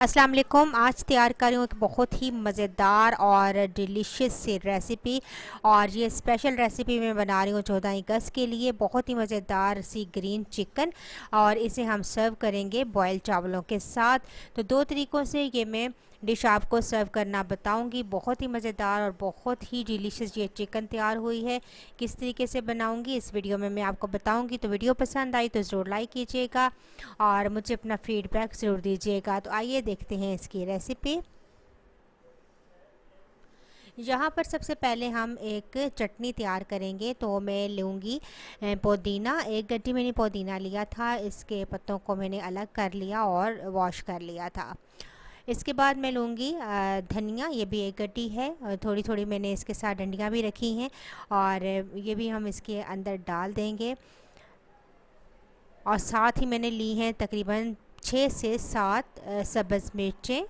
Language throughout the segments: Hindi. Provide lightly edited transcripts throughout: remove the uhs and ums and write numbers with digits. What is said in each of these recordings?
अस्सलाम वालेकुम। आज तैयार कर रही हूँ एक बहुत ही मज़ेदार और डिलीशियस सी रेसिपी। और ये स्पेशल रेसिपी मैं बना रही हूँ 14 अगस्त के लिए। बहुत ही मज़ेदार सी ग्रीन चिकन, और इसे हम सर्व करेंगे बॉयल चावलों के साथ। तो दो तरीक़ों से ये मैं डिश आपको सर्व करना बताऊंगी। बहुत ही मज़ेदार और बहुत ही डिलीशियस ये चिकन तैयार हुई है। किस तरीके से बनाऊंगी इस वीडियो में मैं आपको बताऊंगी। तो वीडियो पसंद आई तो ज़रूर लाइक कीजिएगा और मुझे अपना फीडबैक ज़रूर दीजिएगा। तो आइए देखते हैं इसकी रेसिपी। यहाँ पर सबसे पहले हम एक चटनी तैयार करेंगे। तो मैं लूँगी पुदीना। एक गड्डी मैंने पुदीना लिया था, इसके पत्तों को मैंने अलग कर लिया और वॉश कर लिया था। इसके बाद मैं लूँगी धनिया, ये भी एक गड्डी है, और थोड़ी थोड़ी मैंने इसके साथ डंडियाँ भी रखी हैं और ये भी हम इसके अंदर डाल देंगे। और साथ ही मैंने ली हैं तकरीबन 6 से 7 सब्ज़ मिर्चें,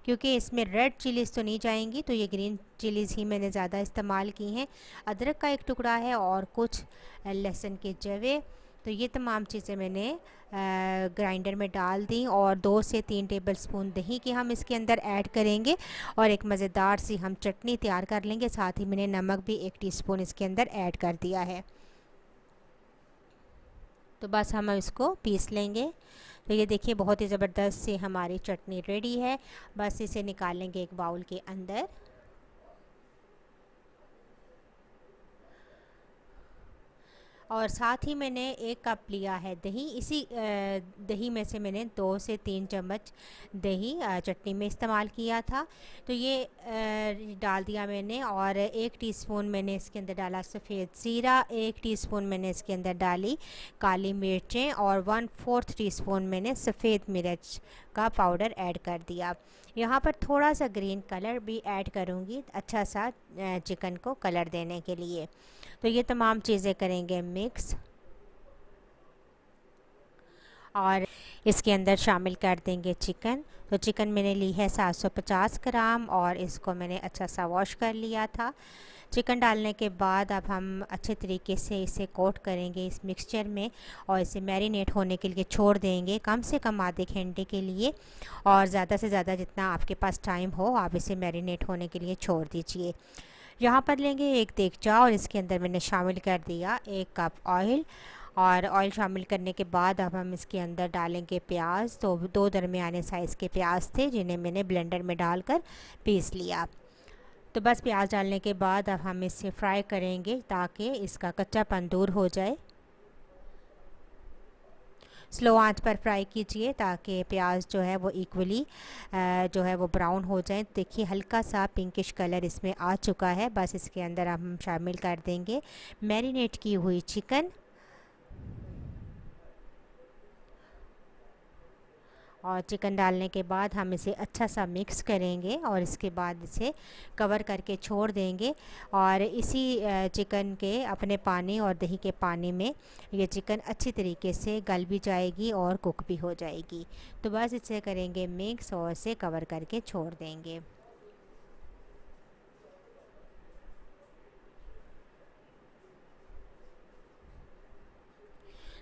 क्योंकि इसमें रेड चिलीज़ तो नहीं जाएंगी, तो ये ग्रीन चिलीज़ ही मैंने ज़्यादा इस्तेमाल की हैं। अदरक का एक टुकड़ा है और कुछ लहसुन के जवे। तो ये तमाम चीज़ें मैंने ग्राइंडर में डाल दी, और 2 से 3 टेबलस्पून दही के हम इसके अंदर ऐड करेंगे और एक मज़ेदार सी हम चटनी तैयार कर लेंगे। साथ ही मैंने नमक भी 1 टीस्पून इसके अंदर ऐड कर दिया है। तो बस हम इसको पीस लेंगे। तो ये देखिए बहुत ही ज़बरदस्त सी हमारी चटनी रेडी है। बस इसे निकालेंगे एक बाउल के अंदर। और साथ ही मैंने 1 कप लिया है दही। इसी दही में से मैंने 2 से 3 चम्मच दही चटनी में इस्तेमाल किया था। तो ये डाल दिया मैंने। और 1 टीस्पून मैंने इसके अंदर डाला सफ़ेद ज़ीरा, 1 टीस्पून मैंने इसके अंदर डाली काली मिर्चें, और 1/4 टीस्पून मैंने सफ़ेद मिर्च का पाउडर ऐड कर दिया। यहाँ पर थोड़ा सा ग्रीन कलर भी ऐड करूँगी, अच्छा सा चिकन को कलर देने के लिए। तो ये तमाम चीज़ें करेंगे मिक्स, और इसके अंदर शामिल कर देंगे चिकन। तो चिकन मैंने ली है 750 ग्राम, और इसको मैंने अच्छा सा वॉश कर लिया था। चिकन डालने के बाद अब हम अच्छे तरीके से इसे कोट करेंगे इस मिक्सचर में, और इसे मैरिनेट होने के लिए छोड़ देंगे कम से कम आधे घंटे के लिए। और ज़्यादा से ज़्यादा जितना आपके पास टाइम हो आप इसे मैरिनेट होने के लिए छोड़ दीजिए। यहाँ पर लेंगे एक देगचा, और इसके अंदर मैंने शामिल कर दिया 1 कप ऑयल। और ऑयल शामिल करने के बाद अब हम इसके अंदर डालेंगे प्याज। तो 2 दरमियाने साइज़ के प्याज थे जिन्हें मैंने ब्लेंडर में डालकर पीस लिया। तो बस प्याज डालने के बाद अब हम इसे फ्राई करेंगे ताकि इसका कच्चापन दूर हो जाए। स्लो आंच पर फ्राई कीजिए ताकि प्याज जो है वो इक्वली जो है वो ब्राउन हो जाए। देखिए हल्का सा पिंकिश कलर इसमें आ चुका है। बस इसके अंदर हम शामिल कर देंगे मैरिनेट की हुई चिकन। और चिकन डालने के बाद हम इसे अच्छा सा मिक्स करेंगे, और इसके बाद इसे कवर करके छोड़ देंगे। और इसी चिकन के अपने पानी और दही के पानी में ये चिकन अच्छी तरीके से गल भी जाएगी और कुक भी हो जाएगी। तो बस इसे करेंगे मिक्स और इसे कवर करके छोड़ देंगे।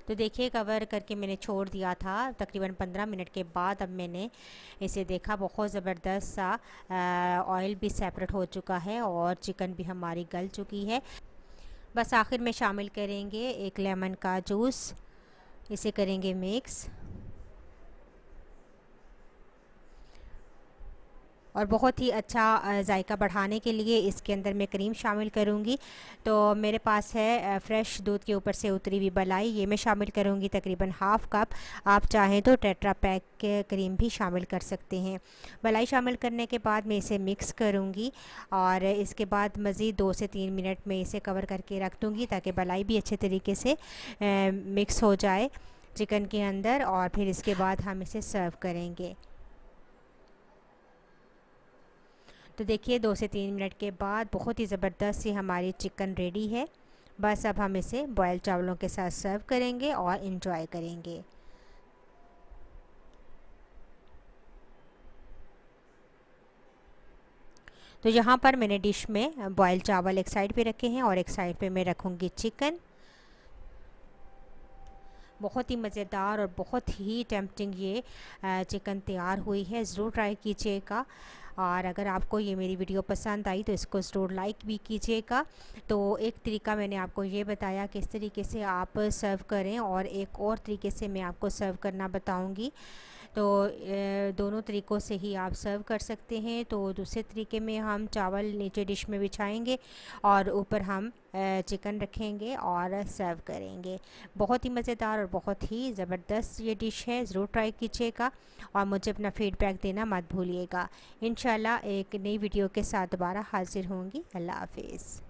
तो देखिए कवर करके मैंने छोड़ दिया था। तकरीबन 15 मिनट के बाद अब मैंने इसे देखा, बहुत ज़बरदस्त सा ऑयल भी सेपरेट हो चुका है और चिकन भी हमारी गल चुकी है। बस आखिर में शामिल करेंगे 1 लेमन का जूस, इसे करेंगे मिक्स। और बहुत ही अच्छा जायका बढ़ाने के लिए इसके अंदर मैं क्रीम शामिल करूँगी। तो मेरे पास है फ़्रेश दूध के ऊपर से उतरी हुई मलाई, ये मैं शामिल करूँगी तकरीबन हाफ़ कप। आप चाहें तो टेट्रा पैक के क्रीम भी शामिल कर सकते हैं। मलाई शामिल करने के बाद मैं इसे मिक्स करूँगी, और इसके बाद मज़ीद 2 से 3 मिनट में इसे कवर करके रख दूँगी ताकि मलाई भी अच्छे तरीके से मिक्स हो जाए चिकन के अंदर। और फिर इसके बाद हम इसे सर्व करेंगे। तो देखिए 2 से 3 मिनट के बाद बहुत ही ज़बरदस्त सी हमारी चिकन रेडी है। बस अब हम इसे बॉयल चावलों के साथ सर्व करेंगे और इन्जॉय करेंगे। तो यहाँ पर मैंने डिश में बॉयल चावल एक साइड पे रखे हैं और एक साइड पे मैं रखूँगी चिकन। बहुत ही मज़ेदार और बहुत ही टेम्पटिंग ये चिकन तैयार हुई है। ज़रूर ट्राई कीजिएगा। और अगर आपको ये मेरी वीडियो पसंद आई तो इसको ज़रूर लाइक भी कीजिएगा। तो एक तरीका मैंने आपको ये बताया किस तरीके से आप सर्व करें, और एक और तरीके से मैं आपको सर्व करना बताऊंगी। तो दोनों तरीक़ों से ही आप सर्व कर सकते हैं। तो दूसरे तरीके में हम चावल नीचे डिश में बिछाएंगे और ऊपर हम चिकन रखेंगे और सर्व करेंगे। बहुत ही मज़ेदार और बहुत ही ज़बरदस्त ये डिश है। ज़रूर ट्राई कीजिएगा और मुझे अपना फ़ीडबैक देना मत भूलिएगा। इंशाल्लाह एक नई वीडियो के साथ दोबारा हाज़िर होंगी। अल्लाह हाफ़िज़।